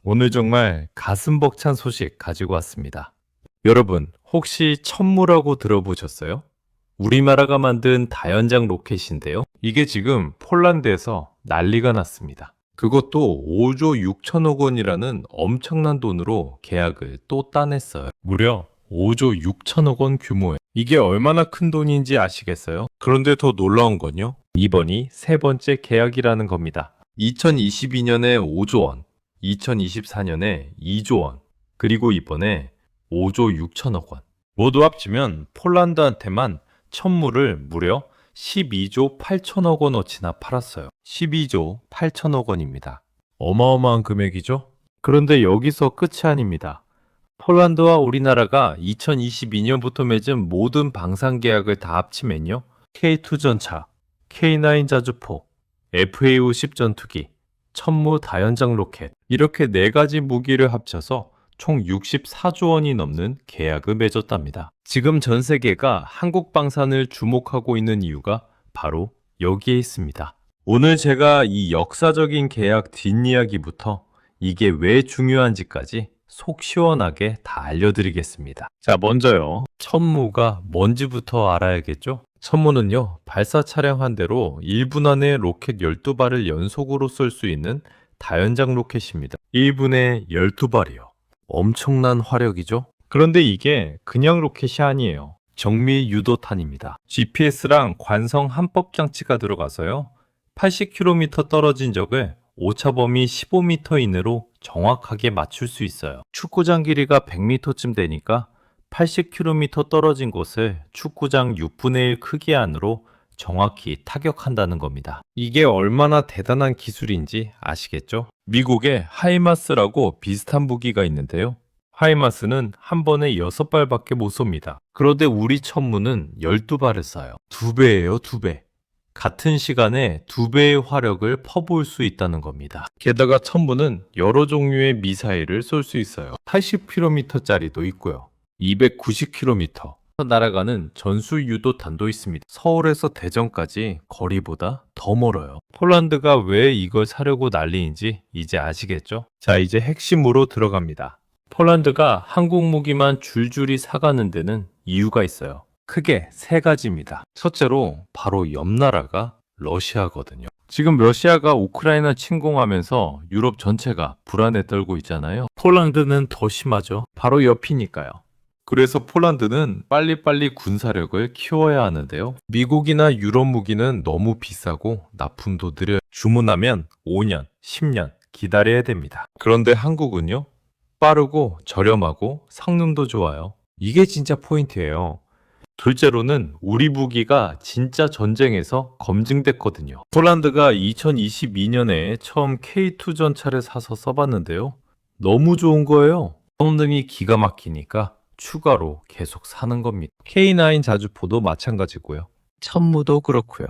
오늘 정말 가슴 벅찬 소식 가지고 왔습니다. 여러분, 혹시 천무라고 들어보셨어요? 우리나라가 만든 다연장 로켓인데요. 이게 지금 폴란드에서 난리가 났습니다. 그것도 5조 6천억 원이라는 엄청난 돈으로 계약을 또 따냈어요. 무려 5조 6천억 원 규모에. 이게 얼마나 큰 돈인지 아시겠어요? 그런데 더 놀라운 건요. 이번이 세 번째 계약이라는 겁니다. 2022년에 5조 원, 2024년에 2조 원, 그리고 이번에 5조 6천억 원. 모두 합치면 폴란드한테만 천무를 무려 12조 8천억 원어치나 팔았어요. 12조 8천억 원입니다. 어마어마한 금액이죠? 그런데 여기서 끝이 아닙니다. 폴란드와 우리나라가 2022년부터 맺은 모든 방산 계약을 다 합치면요. K2 전차, K9 자주포, FA-50 전투기, 천무 다연장 로켓 이렇게 네 가지 무기를 합쳐서 총 64조 원이 넘는 계약을 맺었답니다. 지금 전 세계가 한국 방산을 주목하고 있는 이유가 바로 여기에 있습니다. 오늘 제가 이 역사적인 계약 뒷이야기부터 이게 왜 중요한지까지 속 시원하게 다 알려드리겠습니다. 자, 먼저요. 천무가 뭔지부터 알아야겠죠? 천무는요, 발사 차량 한 대로 1분 안에 로켓 12발을 연속으로 쏠 수 있는 다연장 로켓입니다. 1분에 12발이요. 엄청난 화력이죠? 그런데 이게 그냥 로켓이 아니에요. 정밀 유도탄입니다. GPS랑 관성 함법 장치가 들어가서요. 80km 떨어진 적을 오차 범위 15m 이내로 정확하게 맞출 수 있어요. 축구장 길이가 100m쯤 되니까 80km 떨어진 곳을 축구장 6분의 1 크기 안으로 정확히 타격한다는 겁니다. 이게 얼마나 대단한 기술인지 아시겠죠? 미국의 하이마스라고 비슷한 무기가 있는데요. 하이마스는 한 번에 6발밖에 못 쏩니다. 그런데 우리 천무는 12발을 쏴요. 2배예요, 2배. 같은 시간에 2배의 화력을 퍼부을 수 있다는 겁니다. 게다가 천무는 여러 종류의 미사일을 쏠 수 있어요. 80km짜리도 있고요. 290km 날아가는 전술 유도탄도 있습니다. 서울에서 대전까지 거리보다 더 멀어요. 폴란드가 왜 이걸 사려고 난리인지 이제 아시겠죠? 자, 이제 핵심으로 들어갑니다. 폴란드가 한국 무기만 줄줄이 사가는 데는 이유가 있어요. 크게 세 가지입니다. 첫째로 바로 옆 나라가 러시아거든요. 지금 러시아가 우크라이나 침공하면서 유럽 전체가 불안에 떨고 있잖아요. 폴란드는 더 심하죠. 바로 옆이니까요. 그래서 폴란드는 빨리빨리 군사력을 키워야 하는데요. 미국이나 유럽 무기는 너무 비싸고 납품도 느려요. 주문하면 5년, 10년 기다려야 됩니다. 그런데 한국은요? 빠르고 저렴하고 성능도 좋아요. 이게 진짜 포인트예요. 둘째로는 우리 무기가 진짜 전쟁에서 검증됐거든요. 폴란드가 2022년에 처음 K2 전차를 사서 써봤는데요. 너무 좋은 거예요. 성능이 기가 막히니까 추가로 계속 사는 겁니다. K9 자주포도 마찬가지고요. 천무도 그렇고요.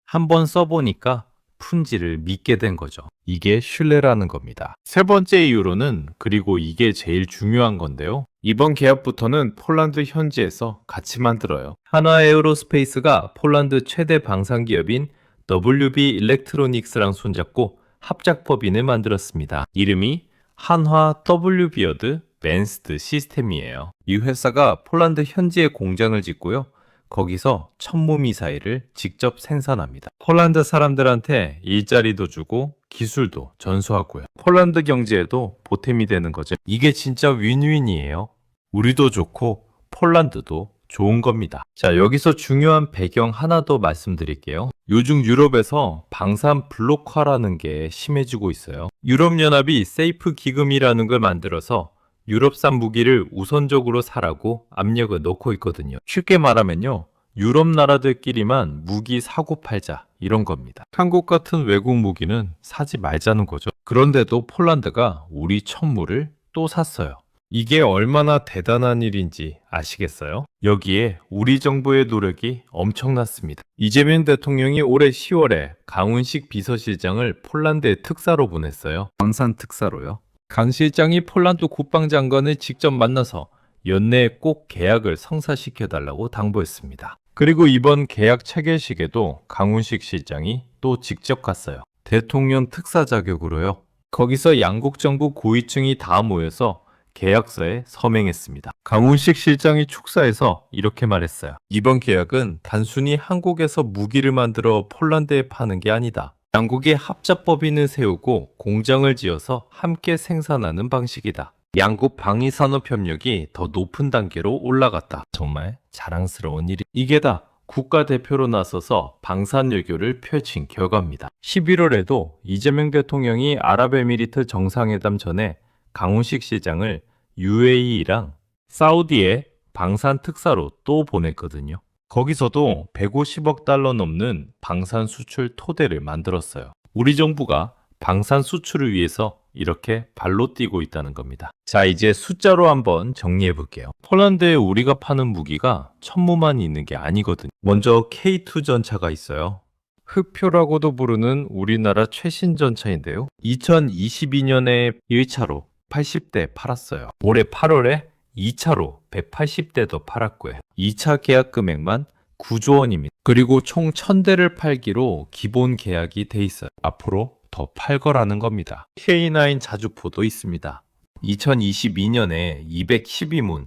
한번 써보니까 품질을 믿게 된 거죠. 이게 신뢰라는 겁니다. 세 번째 이유로는 그리고 이게 제일 중요한 건데요. 이번 계약부터는 폴란드 현지에서 같이 만들어요. 한화 에어로스페이스가 폴란드 최대 방산 기업인 WB 일렉트로닉스랑 손잡고 합작법인을 만들었습니다. 이름이 한화 WB어드 맨스드 시스템이에요. 이 회사가 폴란드 현지에 공장을 짓고요. 거기서 천무 미사일을 직접 생산합니다. 폴란드 사람들한테 일자리도 주고 기술도 전수하고요. 폴란드 경제에도 보탬이 되는 거죠. 이게 진짜 윈윈이에요. 우리도 좋고 폴란드도 좋은 겁니다. 자, 여기서 중요한 배경 하나 더 말씀드릴게요. 요즘 유럽에서 방산 블록화라는 게 심해지고 있어요. 유럽연합이 세이프 기금이라는 걸 만들어서 유럽산 무기를 우선적으로 사라고 압력을 넣고 있거든요. 쉽게 말하면요. 유럽 나라들끼리만 무기 사고 팔자 이런 겁니다. 한국 같은 외국 무기는 사지 말자는 거죠. 그런데도 폴란드가 우리 천무를 또 샀어요. 이게 얼마나 대단한 일인지 아시겠어요? 여기에 우리 정부의 노력이 엄청났습니다. 이재명 대통령이 올해 10월에 강훈식 비서실장을 폴란드에 특사로 보냈어요. 방산 특사로요. 강 실장이 폴란드 국방장관을 직접 만나서 연내에 꼭 계약을 성사시켜달라고 당부했습니다. 그리고 이번 계약 체결식에도 강훈식 실장이 또 직접 갔어요. 대통령 특사 자격으로요. 거기서 양국 정부 고위층이 다 모여서 계약서에 서명했습니다. 강훈식 실장이 축사에서 이렇게 말했어요. 이번 계약은 단순히 한국에서 무기를 만들어 폴란드에 파는 게 아니다. 양국이 합작법인을 세우고 공장을 지어서 함께 생산하는 방식이다. 양국 방위산업 협력이 더 높은 단계로 올라갔다. 정말 자랑스러운 일이. 이게 다 국가대표로 나서서 방산외교를 펼친 결과입니다. 11월에도 이재명 대통령이 아랍에미리트 정상회담 전에 강훈식 시장을 UAE랑 사우디에 방산 특사로 또 보냈거든요. 거기서도 150억 달러 넘는 방산 수출 토대를 만들었어요. 우리 정부가 방산 수출을 위해서 이렇게 발로 뛰고 있다는 겁니다. 자, 이제 숫자로 한번 정리해 볼게요. 폴란드에 우리가 파는 무기가 천무만 있는 게 아니거든요. 먼저 K2 전차가 있어요. 흑표라고도 부르는 우리나라 최신 전차인데요. 2022년에 1차로 80대 팔았어요. 올해 8월에 2차로 180대도 팔았고요. 2차 계약 금액만 9조 원입니다. 그리고 총 1000대를 팔기로 기본 계약이 돼 있어요. 앞으로 더 팔 거라는 겁니다. K9 자주포도 있습니다. 2022년에 212문,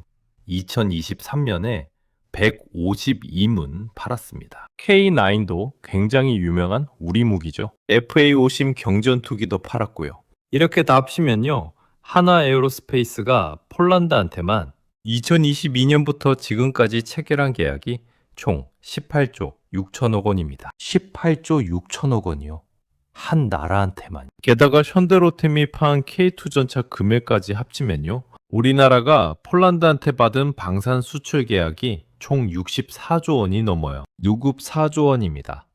2023년에 152문 팔았습니다. K9도 굉장히 유명한 우리 무기죠. FA-50 경전투기도 팔았고요. 이렇게 다 합치면요, 하나 에어로스페이스가 폴란드한테만 2022년부터 지금까지 체결한 계약이 총 18조 6천억 원입니다. 18조 6천억 원이요. 한 나라한테만. 게다가 현대로템이 파한 K2 전차 금액까지 합치면요, 우리나라가 폴란드한테 받은 방산 수출 계약이 총 64조 원이 넘어요. 누굽 4조 원입니다.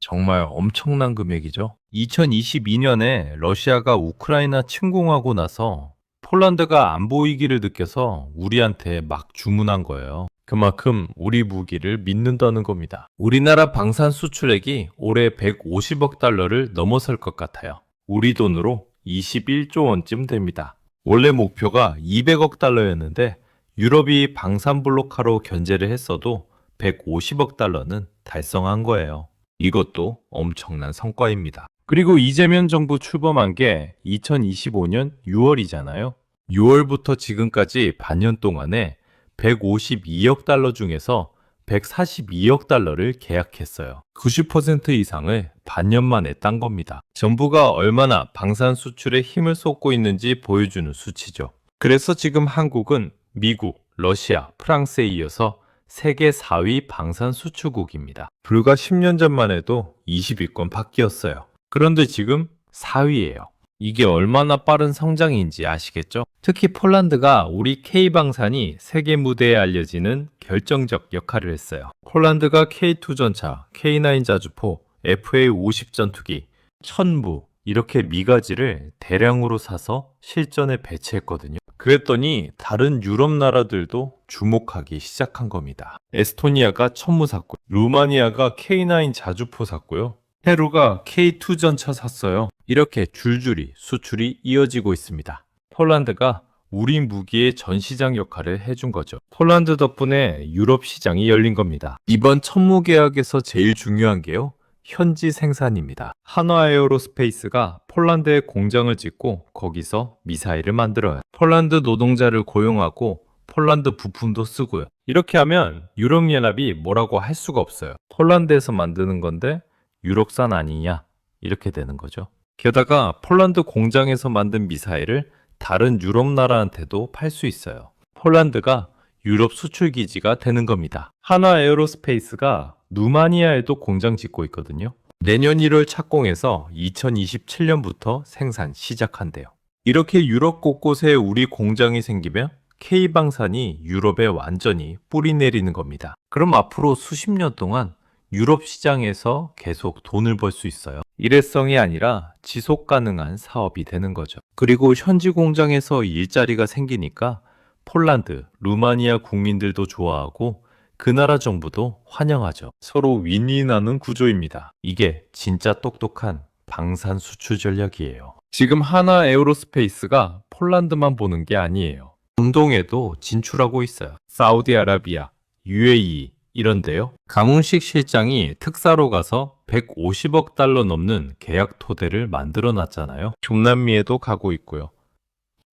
정말 엄청난 금액이죠. 2022년에 러시아가 우크라이나 침공하고 나서 폴란드가 안 보이기를 느껴서 우리한테 막 주문한 거예요. 그만큼 우리 무기를 믿는다는 겁니다. 우리나라 방산 수출액이 올해 150억 달러를 넘어설 것 같아요. 우리 돈으로 21조 원쯤 됩니다. 원래 목표가 200억 달러였는데 유럽이 방산 블록화로 견제를 했어도 150억 달러는 달성한 거예요. 이것도 엄청난 성과입니다. 그리고 이재명 정부 출범한 게 2025년 6월이잖아요. 6월부터 지금까지 반년 동안에 152억 달러 중에서 142억 달러를 계약했어요. 90% 이상을 반년 만에 딴 겁니다. 정부가 얼마나 방산 수출에 힘을 쏟고 있는지 보여주는 수치죠. 그래서 지금 한국은 미국, 러시아, 프랑스에 이어서 세계 4위 방산 수출국입니다. 불과 10년 전만 해도 20위권 밖이었어요. 그런데 지금 4위예요. 이게 얼마나 빠른 성장인지 아시겠죠? 특히 폴란드가 우리 K방산이 세계 무대에 알려지는 결정적 역할을 했어요. 폴란드가 K2 전차, K9 자주포, FA-50 전투기, 천무 이렇게 미가지를 대량으로 사서 실전에 배치했거든요. 그랬더니 다른 유럽 나라들도 주목하기 시작한 겁니다. 에스토니아가 천무 샀고, 루마니아가 K9 자주포 샀고요. 페루가 K2 전차 샀어요. 이렇게 줄줄이 수출이 이어지고 있습니다. 폴란드가 우리 무기의 전시장 역할을 해준 거죠. 폴란드 덕분에 유럽 시장이 열린 겁니다. 이번 천무 계약에서 제일 중요한 게요, 현지 생산입니다. 한화 에어로스페이스가 폴란드에 공장을 짓고 거기서 미사일을 만들어요. 폴란드 노동자를 고용하고 폴란드 부품도 쓰고요. 이렇게 하면 유럽연합이 뭐라고 할 수가 없어요. 폴란드에서 만드는 건데 유럽산 아니냐, 이렇게 되는 거죠. 게다가 폴란드 공장에서 만든 미사일을 다른 유럽 나라한테도 팔 수 있어요. 폴란드가 유럽 수출 기지가 되는 겁니다. 한화 에어로스페이스가 루마니아에도 공장 짓고 있거든요. 내년 1월 착공해서 2027년부터 생산 시작한대요. 이렇게 유럽 곳곳에 우리 공장이 생기면 K방산이 유럽에 완전히 뿌리 내리는 겁니다. 그럼 앞으로 수십 년 동안 유럽 시장에서 계속 돈을 벌 수 있어요. 일회성이 아니라 지속 가능한 사업이 되는 거죠. 그리고 현지 공장에서 일자리가 생기니까 폴란드, 루마니아 국민들도 좋아하고 그 나라 정부도 환영하죠. 서로 윈윈하는 구조입니다. 이게 진짜 똑똑한 방산 수출 전략이에요. 지금 하나 에어로스페이스가 폴란드만 보는 게 아니에요. 중동에도 진출하고 있어요. 사우디아라비아, UAE 이런데요. 강훈식 실장이 특사로 가서 150억 달러 넘는 계약 토대를 만들어 놨잖아요. 중남미에도 가고 있고요.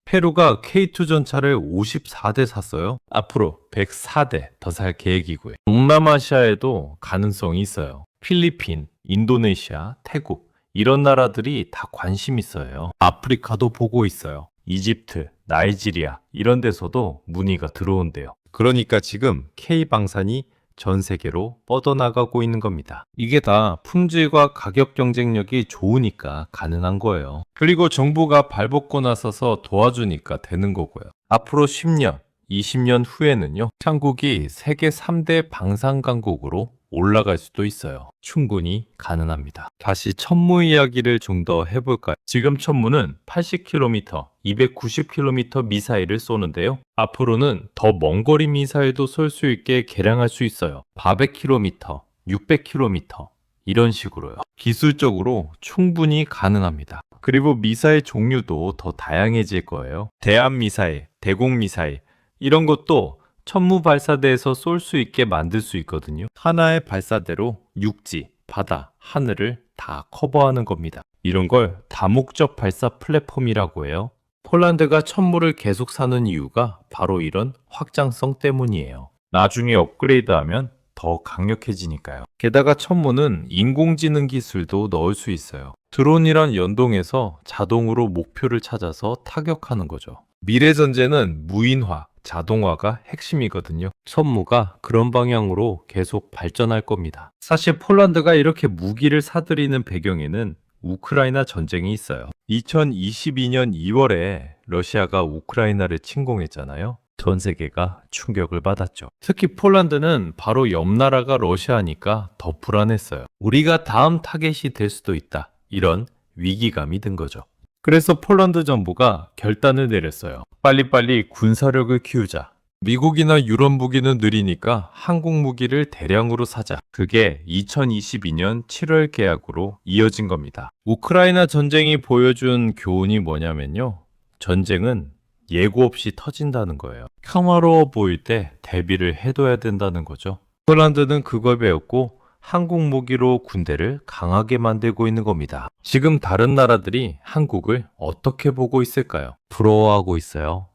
페루가 K2 전차를 54대 샀어요. 앞으로 104대 더 살 계획이고요. 동남아시아에도 가능성이 있어요. 필리핀, 인도네시아, 태국 이런 나라들이 다 관심 있어요. 아프리카도 보고 있어요. 이집트, 나이지리아 이런 데서도 문의가 들어온대요. 그러니까 지금 K방산이 전 세계로 뻗어나가고 있는 겁니다. 이게 다 품질과 가격 경쟁력이 좋으니까 가능한 거예요. 그리고 정부가 발벗고 나서서 도와주니까 되는 거고요. 앞으로 10년, 20년 후에는요, 한국이 세계 3대 방산 강국으로 올라갈 수도 있어요. 충분히 가능합니다. 다시 천무 이야기를 좀 더 해볼까요? 지금 천무는 80km, 290km 미사일을 쏘는데요. 앞으로는 더 먼 거리 미사일도 쏠 수 있게 개량할 수 있어요. 400km, 600km 이런 식으로요. 기술적으로 충분히 가능합니다. 그리고 미사일 종류도 더 다양해질 거예요. 대함 미사일, 대공 미사일 이런 것도 천무 발사대에서 쏠 수 있게 만들 수 있거든요. 하나의 발사대로 육지, 바다, 하늘을 다 커버하는 겁니다. 이런 걸 다목적 발사 플랫폼이라고 해요. 폴란드가 천무를 계속 사는 이유가 바로 이런 확장성 때문이에요. 나중에 업그레이드하면 더 강력해지니까요. 게다가 천무는 인공지능 기술도 넣을 수 있어요. 드론이랑 연동해서 자동으로 목표를 찾아서 타격하는 거죠. 미래 전제는 무인화, 자동화가 핵심이거든요. 천무가 그런 방향으로 계속 발전할 겁니다. 사실 폴란드가 이렇게 무기를 사들이는 배경에는 우크라이나 전쟁이 있어요. 2022년 2월에 러시아가 우크라이나를 침공했잖아요. 전 세계가 충격을 받았죠. 특히 폴란드는 바로 옆 나라가 러시아니까 더 불안했어요. 우리가 다음 타겟이 될 수도 있다. 이런 위기감이 든 거죠. 그래서 폴란드 정부가 결단을 내렸어요. 빨리빨리 군사력을 키우자. 미국이나 유럽 무기는 느리니까 한국 무기를 대량으로 사자. 그게 2022년 7월 계약으로 이어진 겁니다. 우크라이나 전쟁이 보여준 교훈이 뭐냐면요. 전쟁은 예고 없이 터진다는 거예요. 평화로워 보일 때 대비를 해둬야 된다는 거죠. 폴란드는 그걸 배웠고 한국 무기로 군대를 강하게 만들고 있는 겁니다. 지금 다른 나라들이 한국을 어떻게 보고 있을까요? 부러워하고 있어요.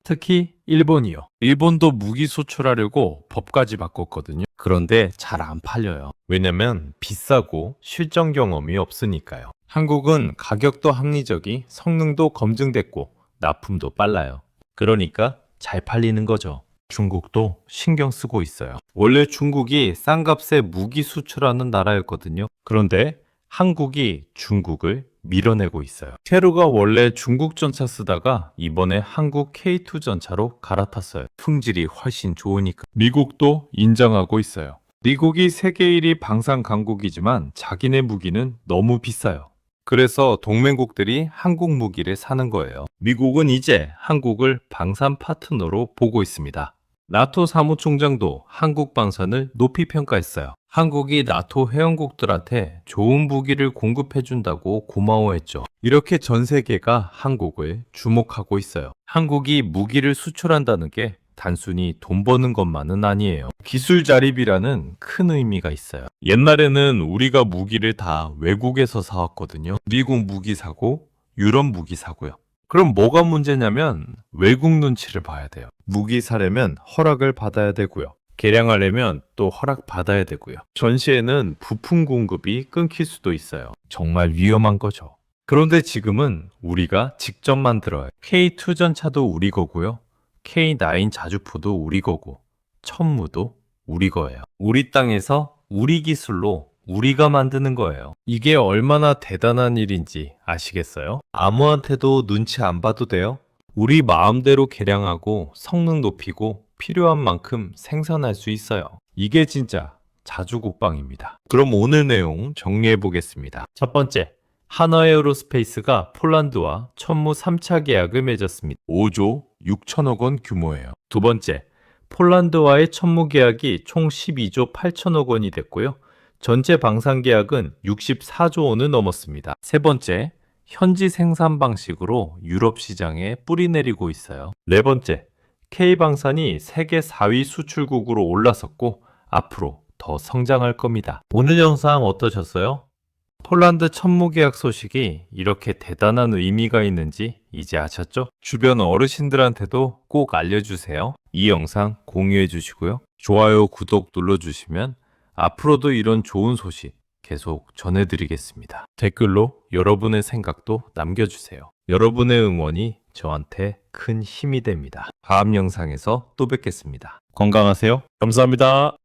특히 일본이요. 일본도 무기 수출하려고 법까지 바꿨거든요. 그런데 잘 안 팔려요. 왜냐면 비싸고 실전 경험이 없으니까요. 한국은 가격도 합리적이, 성능도 검증됐고 납품도 빨라요. 그러니까 잘 팔리는 거죠. 중국도 신경 쓰고 있어요. 원래 중국이 싼 값에 무기 수출하는 나라였거든요. 그런데 한국이 중국을 밀어내고 있어요. 페루가 원래 중국 전차 쓰다가 이번에 한국 K2 전차로 갈아탔어요. 품질이 훨씬 좋으니까. 미국도 인정하고 있어요. 미국이 세계 1위 방산 강국이지만 자기네 무기는 너무 비싸요. 그래서 동맹국들이 한국 무기를 사는 거예요. 미국은 이제 한국을 방산 파트너로 보고 있습니다. 나토 사무총장도 한국 방산을 높이 평가했어요. 한국이 나토 회원국들한테 좋은 무기를 공급해준다고 고마워했죠. 이렇게 전 세계가 한국을 주목하고 있어요. 한국이 무기를 수출한다는 게 단순히 돈 버는 것만은 아니에요. 기술 자립이라는 큰 의미가 있어요. 옛날에는 우리가 무기를 다 외국에서 사왔거든요. 미국 무기 사고, 유럽 무기 사고요. 그럼 뭐가 문제냐면 외국 눈치를 봐야 돼요. 무기 사려면 허락을 받아야 되고요. 개량하려면 또 허락 받아야 되고요. 전시에는 부품 공급이 끊길 수도 있어요. 정말 위험한 거죠. 그런데 지금은 우리가 직접 만들어요. K2 전차도 우리 거고요. K9 자주포도 우리 거고 천무도 우리 거예요. 우리 땅에서 우리 기술로 우리가 만드는 거예요. 이게 얼마나 대단한 일인지 아시겠어요? 아무한테도 눈치 안 봐도 돼요. 우리 마음대로 개량하고 성능 높이고 필요한 만큼 생산할 수 있어요. 이게 진짜 자주국방입니다. 그럼 오늘 내용 정리해 보겠습니다. 첫 번째, 하나에어로스페이스가 폴란드와 천무 3차 계약을 맺었습니다. 5조 6천억 원 규모예요. 두 번째, 폴란드와의 천무 계약이 총 12조 8천억 원이 됐고요. 전체 방산 계약은 64조 원을 넘었습니다. 세 번째, 현지 생산 방식으로 유럽 시장에 뿌리 내리고 있어요. 네 번째, K방산이 세계 4위 수출국으로 올라섰고 앞으로 더 성장할 겁니다. 오늘 영상 어떠셨어요? 폴란드 천무 계약 소식이 이렇게 대단한 의미가 있는지 이제 아셨죠? 주변 어르신들한테도 꼭 알려주세요. 이 영상 공유해 주시고요. 좋아요, 구독 눌러주시면 앞으로도 이런 좋은 소식 계속 전해드리겠습니다. 댓글로 여러분의 생각도 남겨주세요. 여러분의 응원이 저한테 큰 힘이 됩니다. 다음 영상에서 또 뵙겠습니다. 건강하세요. 감사합니다.